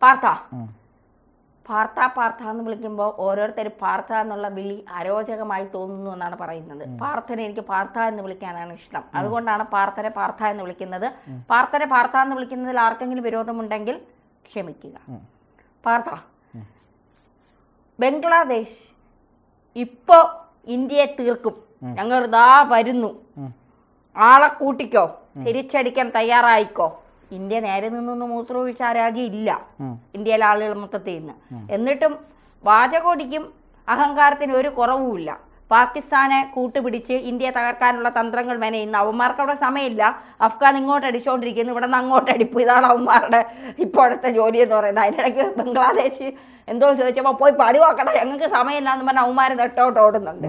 പാർത്ഥ പാർത്ഥ പാർത്ഥ എന്ന് വിളിക്കുമ്പോൾ ഓരോരുത്തരും പാർത്ഥ എന്നുള്ള വിളി അരോചകമായി തോന്നുന്നു എന്നാണ് പറയുന്നത്. പാർത്ഥനെ എനിക്ക് പാർത്ഥ എന്ന് വിളിക്കാനാണ് ഇഷ്ടം. അതുകൊണ്ടാണ് പാർത്ഥനെ പാർത്ഥ എന്ന് വിളിക്കുന്നത്. പാർത്ഥനെ പാർത്ഥ എന്ന് വിളിക്കുന്നതിൽ ആർക്കെങ്കിലും വിരോധമുണ്ടെങ്കിൽ ക്ഷമിക്കുക. പാർത്ഥ, ബംഗ്ലാദേശ് ഇപ്പോ ഇന്ത്യയെ തീർക്കും, ഞങ്ങൾ ഇതാ വരുന്നു, ആളെ കൂട്ടിക്കോ, തിരിച്ചടിക്കാൻ തയ്യാറായിക്കോ. ഇന്ത്യ നേരെ നിന്നൊന്നും മൂത്രമൊഴിച്ച രാജ്യം ഇല്ല ഇന്ത്യയിലെ ആളുകൾ മൊത്തത്തിൽ നിന്ന്. എന്നിട്ടും വാചകോടിക്കും അഹങ്കാരത്തിന് ഒരു കുറവുമില്ല. പാകിസ്ഥാനെ കൂട്ടുപിടിച്ച് ഇന്ത്യയെ തകർക്കാനുള്ള തന്ത്രങ്ങൾ മെനയുന്ന അവന്മാർക്ക് അവിടെ സമയമില്ല. അഫ്ഗാൻ ഇങ്ങോട്ട് അടിച്ചുകൊണ്ടിരിക്കുന്നു, ഇവിടെ നിന്ന് അങ്ങോട്ട് അടിപ്പ്. ഇതാണ് അവന്മാരുടെ ഇപ്പോഴത്തെ ജോലി എന്ന് പറയുന്നത്. അതിനിടയ്ക്ക് ബംഗ്ലാദേശ് എന്തോ ചോദിച്ചപ്പോൾ പോയി പടി നോക്കണം, ഞങ്ങൾക്ക് സമയമില്ല എന്ന് പറഞ്ഞാൽ അവന്മാർ നെട്ടോട്ട് ഓടുന്നുണ്ട്.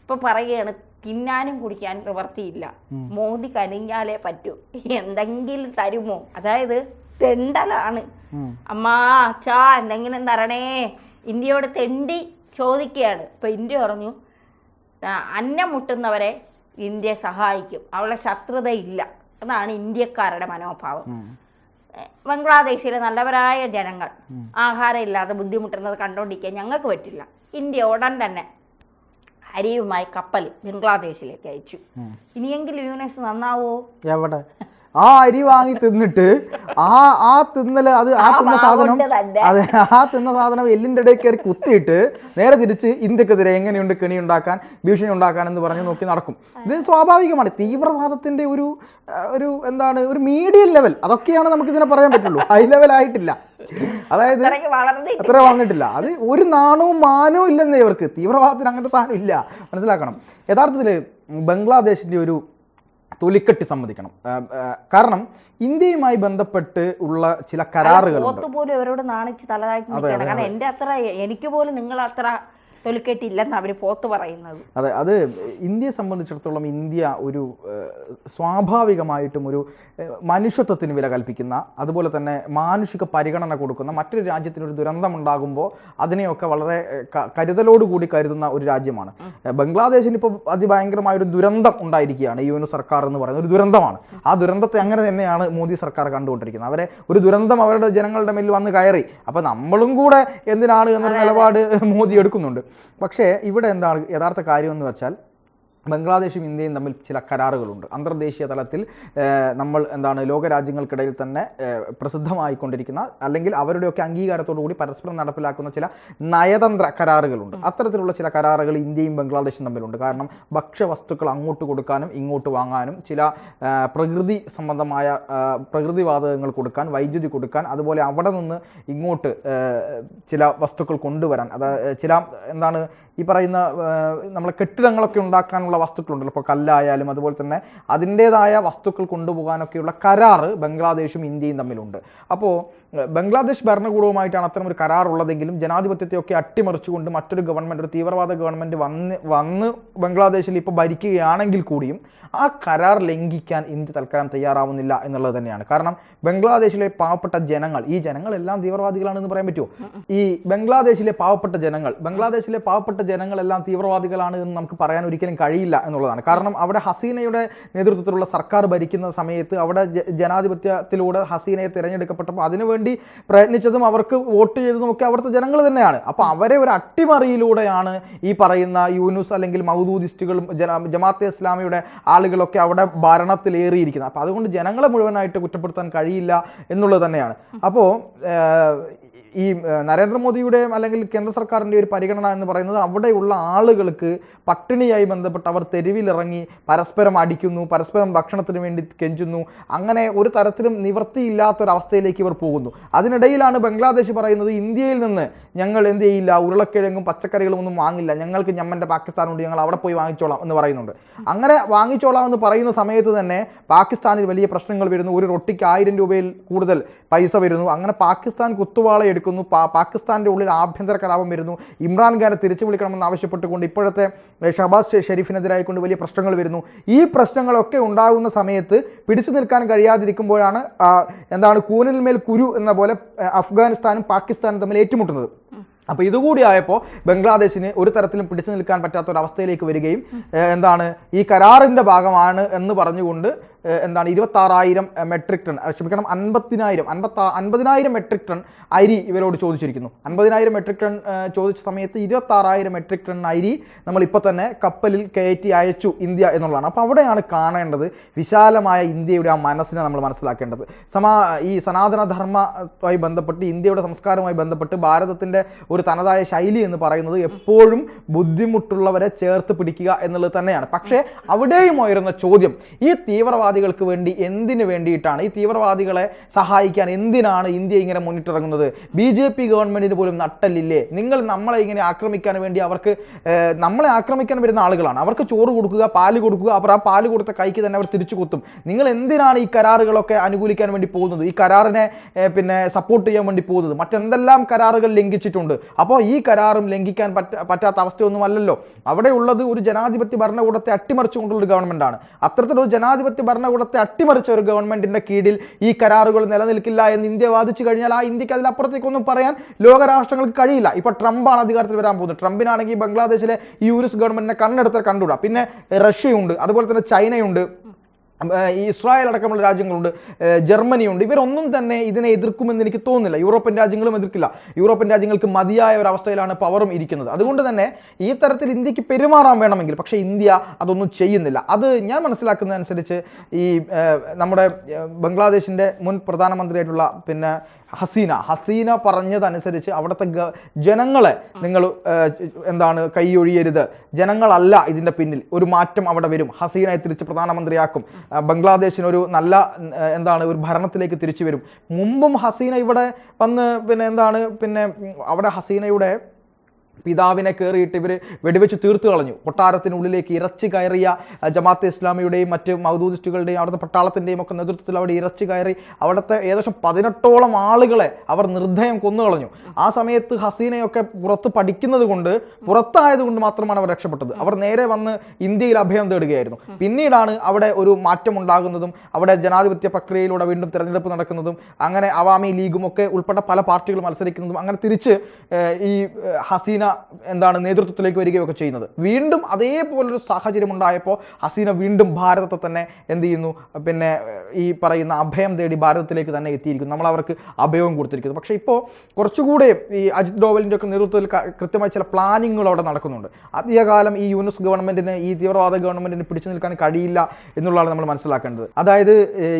ഇപ്പൊ പറയുകയാണ് തിന്നാനും കുടിക്കാനും നിവർത്തിയില്ല, മോദി കനിഞ്ഞാലേ പറ്റൂ, എന്തെങ്കിലും തരുമോ? അതായത് തെണ്ടലാണ്. അമ്മാ അച്ഛാ എന്തെങ്കിലും തരണേ, ഇന്ത്യയോട് തെണ്ടി ചോദിക്കുകയാണ്. ഇപ്പൊ ഇന്ത്യ പറഞ്ഞു അന്നം മുട്ടുന്നവരെ ഇന്ത്യ സഹായിക്കും, അവളെ ശത്രുതയില്ല. അതാണ് ഇന്ത്യക്കാരുടെ മനോഭാവം. ബംഗ്ലാദേശിലെ നല്ലവരായ ജനങ്ങൾ ആഹാരം ഇല്ലാതെ ബുദ്ധിമുട്ടുന്നത് കണ്ടോണ്ടിരിക്കാൻ ഞങ്ങൾക്ക് പറ്റില്ല. ഇന്ത്യ ഉടൻ തന്നെ അരിയുമായി കപ്പൽ ബംഗ്ലാദേശിലേക്ക് അയച്ചു. ഇനിയെങ്കിലും യൂനസ് നന്നാവോ? എവിടെ ആ അരി വാങ്ങി തിന്നിട്ട് ആ തിന്നല് അത് ആ തിന്ന സാധനം ആ തിന്ന സാധനം എല്ലിൻ്റെ ഇടയിൽ കയറി കുത്തിയിട്ട് നേരെ തിരിച്ച് ഇന്ത്യക്കെതിരെ എങ്ങനെയുണ്ട് കെണി ഉണ്ടാക്കാൻ, ഭീഷണി ഉണ്ടാക്കാൻ എന്ന് പറഞ്ഞ് നോക്കി നടക്കും. ഇത് സ്വാഭാവികമാണ്. തീവ്രവാദത്തിന്റെ ഒരു എന്താണ് ഒരു മീഡിയം ലെവൽ, അതൊക്കെയാണ് നമുക്ക് ഇതിനെ പറയാൻ പറ്റുള്ളൂ. ഹൈ ലെവൽ ആയിട്ടില്ല. അതായത് അത്ര വളർന്നിട്ടില്ല. അത് ഒരു നാണവും മാനവും ഇല്ലെന്നേ ഇവർക്ക്. തീവ്രവാദത്തിന് അങ്ങനത്തെ സാധനം ഇല്ല, മനസ്സിലാക്കണം. യഥാർത്ഥത്തിൽ ബംഗ്ലാദേശിന്റെ ഒരു തൊലിക്കെട്ടി സമ്മതിക്കണം. കാരണം ഇന്ത്യയുമായി ബന്ധപ്പെട്ട് ഉള്ള ചില കരാറുകളുണ്ട്. എനിക്ക് പോലും നിങ്ങൾ അത്ര തൊലിക്കെട്ടില്ലെന്ന് അവർ പോത്ത് പറയുന്നത്. അതെ, അത് ഇന്ത്യയെ സംബന്ധിച്ചിടത്തോളം ഇന്ത്യ ഒരു സ്വാഭാവികമായിട്ടും ഒരു മനുഷ്യത്വത്തിന് വില കൽപ്പിക്കുന്ന, അതുപോലെ തന്നെ മാനുഷിക പരിഗണന കൊടുക്കുന്ന, മറ്റൊരു രാജ്യത്തിനൊരു ദുരന്തമുണ്ടാകുമ്പോൾ അതിനെയൊക്കെ വളരെ കരുതലോടുകൂടി കരുതുന്ന ഒരു രാജ്യമാണ്. ബംഗ്ലാദേശിന് ഇപ്പോൾ അതിഭയങ്കരമായൊരു ദുരന്തം ഉണ്ടായിരിക്കുകയാണ്. യുഎൻ സർക്കാർ എന്ന് പറയുന്ന ഒരു ദുരന്തമാണ്. ആ ദുരന്തത്തെ അങ്ങനെ തന്നെയാണ് മോദി സർക്കാർ കണ്ടുകൊണ്ടിരിക്കുന്നത്. അവരെ ഒരു ദുരന്തം അവരുടെ ജനങ്ങളുടെ മേൽ വന്ന് കയറി, അപ്പോൾ നമ്മളും കൂടെ എന്തിനാണ് എന്നൊരു നിലപാട് മോദി എടുക്കുന്നുണ്ട്. പക്ഷേ ഇവിടെ എന്താണ് യഥാർത്ഥ കാര്യം എന്ന് വെച്ചാൽ, ബംഗ്ലാദേശും ഇന്ത്യയും തമ്മിൽ ചില കരാറുകളുണ്ട്. അന്തർദേശീയ തലത്തിൽ നമ്മൾ എന്താണ് ലോകരാജ്യങ്ങൾക്കിടയിൽ തന്നെ പ്രസിദ്ധമായിക്കൊണ്ടിരിക്കുന്ന, അല്ലെങ്കിൽ അവരുടെയൊക്കെ അംഗീകാരത്തോടു കൂടി പരസ്പരം നടപ്പിലാക്കുന്ന ചില നയതന്ത്ര കരാറുകളുണ്ട്. അത്തരത്തിലുള്ള ചില കരാറുകൾ ഇന്ത്യയും ബംഗ്ലാദേശും തമ്മിലുണ്ട്. കാരണം ഭക്ഷ്യവസ്തുക്കൾ അങ്ങോട്ട് കൊടുക്കാനും ഇങ്ങോട്ട് വാങ്ങാനും, ചില പ്രകൃതി സംബന്ധമായ പ്രകൃതിവാതകങ്ങൾ കൊടുക്കാൻ, വൈദ്യുതി കൊടുക്കാൻ, അതുപോലെ അവിടെ നിന്ന് ഇങ്ങോട്ട് ചില വസ്തുക്കൾ കൊണ്ടുവരാൻ, ചില എന്താണ് ഈ പറയുന്ന നമ്മളെ കെട്ടിടങ്ങളൊക്കെ ഉണ്ടാക്കാനുള്ള വസ്തുക്കളുണ്ടല്ലോ, ഇപ്പോൾ കല്ലായാലും അതുപോലെ തന്നെ അതിൻ്റേതായ വസ്തുക്കൾ കൊണ്ടുപോകാനൊക്കെയുള്ള കരാറ് ബംഗ്ലാദേശും ഇന്ത്യയും തമ്മിലുണ്ട്. അപ്പോൾ ബംഗ്ലാദേശ് ഭരണകൂടവുമായിട്ടാണ് അത്തരം ഒരു കരാറുള്ളതെങ്കിലും ജനാധിപത്യത്തെയൊക്കെ അട്ടിമറിച്ചുകൊണ്ട് മറ്റൊരു ഗവൺമെൻറ്, ഒരു തീവ്രവാദ ഗവൺമെൻറ് വന്ന് ബംഗ്ലാദേശിൽ ഇപ്പോൾ ഭരിക്കുകയാണെങ്കിൽ കൂടിയും ആ കരാർ ലംഘിക്കാൻ ഇന്ത്യ തൽക്കാലം തയ്യാറാവുന്നില്ല എന്നുള്ളത് തന്നെയാണ്. കാരണം ബംഗ്ലാദേശിലെ പാവപ്പെട്ട ജനങ്ങൾ, ഈ ജനങ്ങളെല്ലാം തീവ്രവാദികളാണെന്ന് പറയാൻ പറ്റുമോ? ഈ ബംഗ്ലാദേശിലെ പാവപ്പെട്ട ജനങ്ങളെല്ലാം തീവ്രവാദികളാണ് എന്ന് നമുക്ക് പറയാൻ ഒരിക്കലും കഴിയില്ല എന്നുള്ളതാണ്. കാരണം അവിടെ ഹസീനയുടെ നേതൃത്വത്തിലുള്ള സർക്കാർ ഭരിക്കുന്ന സമയത്ത് അവിടെ ജനാധിപത്യത്തിലൂടെ ഹസീനയെ തിരഞ്ഞെടുക്കപ്പെട്ടപ്പോൾ അതിനുവേണ്ടി പ്രയത്നിച്ചതും അവർക്ക് വോട്ട് ചെയ്തതും ഒക്കെ അവിടുത്തെ ജനങ്ങൾ തന്നെയാണ്. അപ്പോൾ അവരെ ഒരു അട്ടിമറിയിലൂടെയാണ് ഈ പറയുന്ന യൂനുസ് അല്ലെങ്കിൽ മൗദൂദിസ്റ്റുകളും ജമാഅത്തെ ഇസ്ലാമിയുടെ ആളുകളൊക്കെ അവിടെ ഭരണത്തിലേറിയിരിക്കുന്നത്. അപ്പോൾ അതുകൊണ്ട് ജനങ്ങളെ മുഴുവനായിട്ട് കുറ്റപ്പെടുത്താൻ കഴിയില്ല എന്നുള്ളത് തന്നെയാണ്. അപ്പോൾ ഈ നരേന്ദ്രമോദിയുടെ അല്ലെങ്കിൽ കേന്ദ്ര സർക്കാരിൻ്റെ ഒരു പരിഗണന എന്ന് പറയുന്നത് അവിടെയുള്ള ആളുകൾക്ക് പട്ടിണിയായി ബന്ധപ്പെട്ട് അവർ തെരുവിലിറങ്ങി പരസ്പരം അടിക്കുന്നു, പരസ്പരം ഭക്ഷണത്തിന് വേണ്ടി കെഞ്ചുന്നു. അങ്ങനെ ഒരു തരത്തിലും നിവൃത്തിയില്ലാത്തൊരവസ്ഥയിലേക്ക് ഇവർ പോകുന്നു. അതിനിടയിലാണ് ബംഗ്ലാദേശ് പറയുന്നത് ഇന്ത്യയിൽ നിന്ന് ഞങ്ങൾ എന്ത് ചെയ്യില്ല, ഉരുളക്കിഴങ്ങും പച്ചക്കറികളും ഒന്നും വാങ്ങില്ല, ഞങ്ങൾക്ക് ഞമ്മൻ്റെ പാകിസ്ഥാനുണ്ട്, ഞങ്ങൾ അവിടെ പോയി വാങ്ങിച്ചോളാം എന്ന് പറയുന്നുണ്ട്. അങ്ങനെ വാങ്ങിച്ചോളാം എന്ന് പറയുന്ന സമയത്ത് തന്നെ പാകിസ്ഥാനിൽ വലിയ പ്രശ്നങ്ങൾ വരുന്നു. ഒരു റൊട്ടിക്ക് 1000 രൂപയിൽ കൂടുതൽ പൈസ വരുന്നു. അങ്ങനെ പാകിസ്ഥാൻ കുത്തുവാള എടുക്കുന്നു. പാകിസ്ഥാന്റെ ഉള്ളിൽ ആഭ്യന്തര കലാപം വരുന്നു. ഇമ്രാൻഖാനെ തിരിച്ചു വിളിക്കണമെന്ന് ആവശ്യപ്പെട്ടുകൊണ്ട് ഇപ്പോഴത്തെ ഷഹബാസ് ഷെരീഫിനെതിരായിക്കൊണ്ട് വലിയ പ്രശ്നങ്ങൾ വരുന്നു. ഈ പ്രശ്നങ്ങളൊക്കെ ഉണ്ടാകുന്ന സമയത്ത് പിടിച്ചു നിൽക്കാൻ കഴിയാതിരിക്കുമ്പോഴാണ് എന്താണ് കൂനിൽ മേൽ കുരു എന്ന പോലെ അഫ്ഗാനിസ്ഥാനും പാകിസ്ഥാനും തമ്മിൽ ഏറ്റുമുട്ടുന്നത്. അപ്പോൾ ഇതുകൂടി ആയപ്പോൾ ബംഗ്ലാദേശിന് ഒരു തരത്തിലും പിടിച്ചു നിൽക്കാൻ പറ്റാത്ത ഒരു അവസ്ഥയിലേക്ക് വരികയും എന്താണ് ഈ കരാറിൻ്റെ ഭാഗമാണ് എന്ന് പറഞ്ഞുകൊണ്ട് എന്താണ് 26,000 മെട്രിക് ടൺ, ക്ഷമിക്കണം 50,000 മെട്രിക് ടൺ അരി ഇവരോട് ചോദിച്ചിരിക്കുന്നു. 50,000 മെട്രിക് ടൺ ചോദിച്ച സമയത്ത് 26,000 മെട്രിക് ടൺ അരി നമ്മളിപ്പോൾ തന്നെ കപ്പലിൽ കയറ്റി അയച്ചു ഇന്ത്യ എന്നുള്ളതാണ്. അപ്പോൾ അവിടെയാണ് കാണേണ്ടത് വിശാലമായ ഇന്ത്യയുടെ ആ മനസ്സിനെ നമ്മൾ മനസ്സിലാക്കേണ്ടത്. ഈ സനാതനധർമ്മവുമായി ബന്ധപ്പെട്ട് ഇന്ത്യയുടെ സംസ്കാരവുമായി ബന്ധപ്പെട്ട് ഭാരതത്തിൻ്റെ ഒരു തനതായ ശൈലി എന്ന് പറയുന്നത് എപ്പോഴും ബുദ്ധിമുട്ടുള്ളവരെ ചേർത്ത് പിടിക്കുക എന്നുള്ളത് തന്നെയാണ്. പക്ഷേ അവിടെയും ഉയരുന്ന ചോദ്യം, ഈ തീവ്രവാദികൾക്ക് വേണ്ടി എന്തിനു വേണ്ടിയിട്ടാണ്, ഈ തീവ്രവാദികളെ സഹായിക്കാൻ എന്തിനാണ് ഇന്ത്യ ഇങ്ങനെ മുന്നിട്ടിറങ്ങുന്നത്? BJP ഗവൺമെന്റിന് പോലും നട്ടല്ലില്ലേ? നിങ്ങൾ നമ്മളെ ഇങ്ങനെ ആക്രമിക്കാൻ വേണ്ടി നമ്മളെ ആക്രമിക്കാൻ വരുന്ന ആളുകളാണ്, അവർക്ക് ചോറ് കൊടുക്കുക, പാല് കൊടുക്കുക, അവർ ആ പാല് കൊടുത്ത കൈക്ക് തന്നെ അവർ തിരിച്ചു കുത്തും. നിങ്ങൾ എന്തിനാണ് ഈ കരാറുകളൊക്കെ അനുകൂലിക്കാൻ വേണ്ടി പോകുന്നത്, ഈ കരാറിനെ സപ്പോർട്ട് ചെയ്യാൻ വേണ്ടി പോകുന്നത്? മറ്റെന്തെല്ലാം കരാറുകൾ ലംഘിച്ചിട്ടുണ്ട്. അപ്പോൾ ഈ കരാറും ലംഘിക്കാൻ പറ്റാത്ത അവസ്ഥയൊന്നും അല്ലല്ലോ. അവിടെ ഉള്ളത് ഒരു ജനാധിപത്യ ഭരണകൂടത്തെ അട്ടിമറിച്ചുകൊണ്ടുള്ള ഒരു ഗവൺമെന്റാണ്. അത്തരത്തിലൊരു ജനാധിപത്യ ഭരണകൂടത്തെ അട്ടിമറിച്ച ഒരു ഗവൺമെന്റിന്റെ കീഴിൽ ഈ കരാറുകൾ നിലനിൽക്കില്ല എന്ന് ഇന്ത്യ വാദിച്ചു കഴിഞ്ഞാൽ ആ ഇന്ത്യക്ക് അതിലപ്പുറത്തേക്കൊന്നും പറയാൻ ലോകരാഷ്ട്രങ്ങൾക്ക് കഴിയില്ല. ഇപ്പൊ ട്രംപാണ് അധികാരത്തിൽ വരാൻ പോകുന്നത്. ട്രംപിനാണെങ്കിൽ ബംഗ്ലാദേശിലെ ഈ യൂനിസ് ഗവൺമെന്റിനെ കണ്ണെടുത്താൽ പിന്നെ റഷ്യയുണ്ട്, അതുപോലെ തന്നെ ചൈനയുണ്ട്, ഇസ്രായേൽ അടക്കമുള്ള രാജ്യങ്ങളുണ്ട്, ജർമ്മനിയുണ്ട്. ഇവരൊന്നും തന്നെ ഇതിനെ എതിർക്കുമെന്ന് എനിക്ക് തോന്നുന്നില്ല. യൂറോപ്യൻ രാജ്യങ്ങളും എതിർക്കില്ല. യൂറോപ്യൻ രാജ്യങ്ങൾക്ക് മതിയായ ഒരു അവസ്ഥയിലാണ് പവറും ഇരിക്കുന്നത്. അതുകൊണ്ട് തന്നെ ഈ തരത്തിൽ ഇന്ത്യക്ക് പെരുമാറാൻ വേണമെങ്കിൽ, പക്ഷേ ഇന്ത്യ അതൊന്നും ചെയ്യുന്നില്ല. അത് ഞാൻ മനസ്സിലാക്കുന്നതനുസരിച്ച് ഈ നമ്മുടെ ബംഗ്ലാദേശിൻ്റെ മുൻ പ്രധാനമന്ത്രിയായിട്ടുള്ള ഹസീന പറഞ്ഞതനുസരിച്ച് അവിടുത്തെ ജനങ്ങളെ നിങ്ങൾ കൈയൊഴിയരുത്, ജനങ്ങളല്ല ഇതിൻ്റെ പിന്നിൽ, ഒരു മാറ്റം അവിടെ വരും, ഹസീനയെ തിരിച്ച് പ്രധാനമന്ത്രിയാക്കും, ബംഗ്ലാദേശിനൊരു നല്ല ഒരു ഭരണത്തിലേക്ക് തിരിച്ചു വരും. മുമ്പും ഹസീന ഇവിടെ വന്ന് അവിടെ ഹസീനയുടെ പിതാവിനെ കയറിയിട്ട് ഇവർ വെടിവെച്ച് തീർത്തു കളഞ്ഞു. കൊട്ടാരത്തിനുള്ളിലേക്ക് ഇറച്ചി കയറിയ ജമാഅത്തെ ഇസ്ലാമിയുടെയും മറ്റ് മൗദൂദിസ്റ്റുകളുടെയും അവിടുത്തെ പട്ടാളത്തിൻ്റെയും ഒക്കെ നേതൃത്വത്തിൽ അവിടെ ഇറച്ചി കയറി അവിടുത്തെ ഏകദേശം 18ഓളം ആളുകളെ അവർ നിർദ്ദയം കൊന്നുകളഞ്ഞു. ആ സമയത്ത് ഹസീനയൊക്കെ പുറത്തായതുകൊണ്ട് മാത്രമാണ് അവർ രക്ഷപ്പെട്ടത്. അവർ നേരെ വന്ന് ഇന്ത്യയിൽ അഭയം തേടുകയായിരുന്നു. പിന്നീടാണ് അവിടെ ഒരു മാറ്റം ഉണ്ടാകുന്നതും അവിടെ ജനാധിപത്യ പ്രക്രിയയിലൂടെ വീണ്ടും തിരഞ്ഞെടുപ്പ് നടക്കുന്നതും അങ്ങനെ അവാമി ലീഗും ഒക്കെ ഉൾപ്പെട്ട പല പാർട്ടികൾ മത്സരിക്കുന്നതും അങ്ങനെ തിരിച്ച് ഈ ഹസീന നേതൃത്വത്തിലേക്ക് വരികയൊക്കെ ചെയ്യുന്നത്. വീണ്ടും അതേപോലൊരു സാഹചര്യം ഉണ്ടായപ്പോൾ ഹസീന വീണ്ടും ഭാരതത്തെ തന്നെ ഈ പറയുന്ന അഭയം തേടി ഭാരതത്തിലേക്ക് തന്നെ എത്തിയിരിക്കുന്നു. നമ്മൾ അവർക്ക് അഭയവും കൊടുത്തിരിക്കുന്നു. പക്ഷേ ഇപ്പോൾ കുറച്ചുകൂടെ ഈ അജിത് ഡോവലിൻ്റെ ഒക്കെ നേതൃത്വത്തിൽ കൃത്യമായി ചില പ്ലാനിങ്ങുകൾ അവിടെ നടക്കുന്നുണ്ട്. അധികകാലം ഈ യൂനിസ് ഗവൺമെന്റിന്, ഈ തീവ്രവാദ ഗവൺമെന്റിന് പിടിച്ചു നിൽക്കാൻ കഴിയില്ല എന്നുള്ളതാണ് നമ്മൾ മനസ്സിലാക്കേണ്ടത്. അതായത്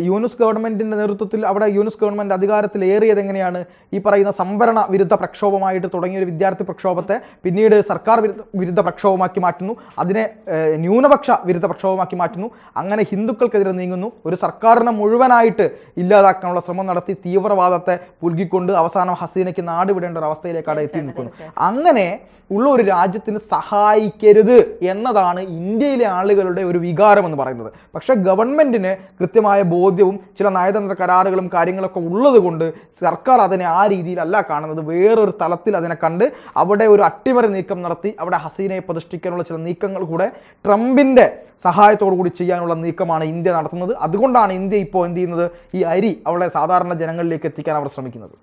യൂനിസ് ഗവൺമെന്റിന്റെ നേതൃത്വത്തിൽ അവിടെ യൂനിസ് ഗവൺമെന്റ് അധികാരത്തിൽ ഏറിയത് എങ്ങനെയാണ്? ഈ പറയുന്ന സംവരണ വിരുദ്ധ പ്രക്ഷോഭമായിട്ട് തുടങ്ങിയ ഒരു വിദ്യാർത്ഥി പ്രക്ഷോഭത്തെ പിന്നീട് സർക്കാർ വിരുദ്ധ പ്രക്ഷോഭമാക്കി മാറ്റുന്നു, അതിനെ ന്യൂനപക്ഷ വിരുദ്ധ പ്രക്ഷോഭമാക്കി മാറ്റുന്നു, അങ്ങനെ ഹിന്ദുക്കൾക്കെതിരെ നീങ്ങുന്നു, ഒരു സർക്കാരിനെ മുഴുവനായിട്ട് ഇല്ലാതാക്കാനുള്ള ശ്രമം നടത്തി തീവ്രവാദത്തെ പുൽകിക്കൊണ്ട് അവസാനം ഹസീനയ്ക്ക് നാട് വിടേണ്ട ഒരു അവസ്ഥയിലേക്കാണ് എത്തി നിൽക്കുന്നു. അങ്ങനെ ഉള്ള ഒരു രാജ്യത്തിന് സഹായിക്കരുത് എന്നതാണ് ഇന്ത്യയിലെ ആളുകളുടെ ഒരു വികാരം എന്ന് പറയുന്നത്. പക്ഷേ ഗവൺമെന്റിന് കൃത്യമായ ബോധ്യവും ചില നയതന്ത്ര കരാറുകളും കാര്യങ്ങളൊക്കെ ഉള്ളത് കൊണ്ട് സർക്കാർ അതിനെ ആ രീതിയിലല്ല കാണുന്നത്. വേറൊരു തലത്തിൽ അതിനെ കണ്ട് അവിടെ ഒരു അട്ടിമറി നീക്കം നടത്തി അവിടെ ഹസീനയെ പ്രതിഷ്ഠിക്കാനുള്ള ചില നീക്കങ്ങൾ കൂടെ ട്രംപിന്റെ സഹായത്തോടു കൂടി ചെയ്യാനുള്ള നീക്കമാണ് ഇന്ത്യ നടത്തുന്നത്. അതുകൊണ്ടാണ് ഇന്ത്യ ഇപ്പോൾ എന്ത് ചെയ്യുന്നത്? ഈ അരി അവിടെ സാധാരണ ജനങ്ങളിലേക്ക് എത്തിക്കാൻ അവർ ശ്രമിക്കുന്നത്.